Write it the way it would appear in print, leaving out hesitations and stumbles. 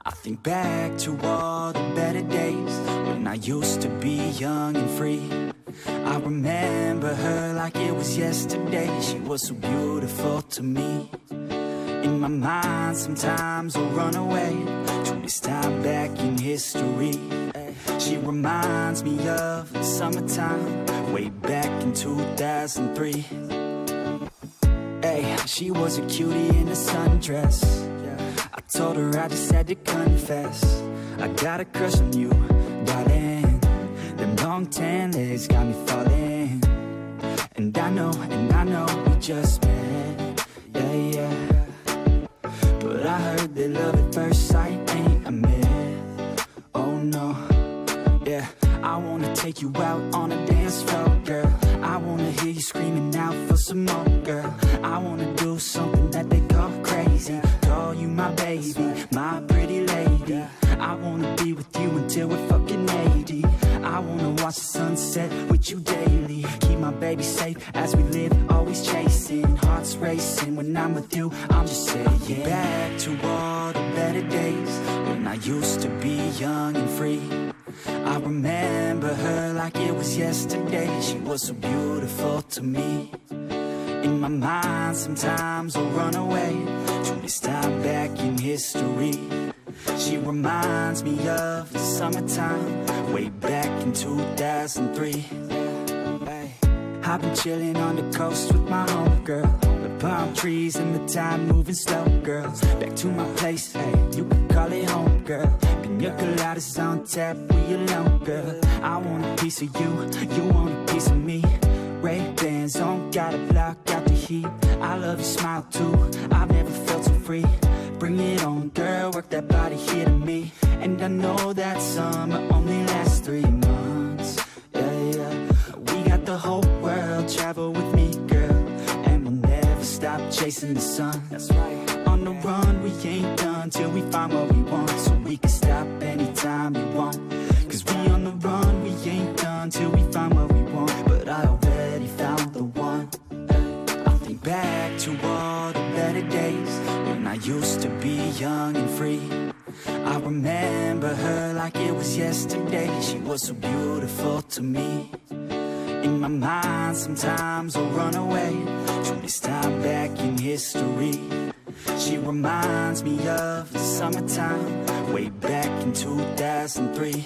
I think back to all the better days when I used to be young and free. I remember her like it was yesterday. She was so beautiful to me. In my mind sometimes I'll run away to this time back in history. She reminds me of the summertime way back in 2003. Hey, she was a cutie in a sundress. I told her I just had to confess, I got a crush on you, darling. Them long tan legs got me falling. And I know we just met, yeah. But I heard that love at first sight ain't a myth. Oh no, yeah. I wanna take you out on a dance floor, girl. I wanna hear you screaming out for some more, girl. I wanna do something that they call crazy. Call you my baby, my pretty lady. I wanna be with you until we're fucking 80. I wanna watch the sunset with you daily. Keep my baby safe as we live, always chasing. Hearts racing when I'm with you, I'm just saying. Back to all the better days when I used to be young and free. I remember her like it was yesterday. She was so beautiful to me. In my mind sometimes I'll run away to this time back in history. She reminds me of the summertime way back in 2003. I've been chilling on the coast with my homegirl. The palm trees and the time moving slow, girl. Back to my place, hey, you can call it home, girl. Pina coladas on tap, we alone, girl. I want a piece of you, you want a piece of me. Ray-Bans on, gotta block out the heat. I love your smile too, I've never felt so free. Bring it on, girl, work that body here to me. And I know that summer only lasts 3 months, yeah. We got the whole world, travel with me, girl. And we'll never stop chasing the sun. That's right. On the run, we ain't done till we find what we want. So we can stop anytime you want. Cause we on the run, we ain't done till we find what we want. But I already found the one. I think back to all the better days when I used to be young and free. I remember her like it was yesterday. She was so beautiful to me. In my mind sometimes I'll run away to this time back in history. She reminds me of the summertime way back in 2003.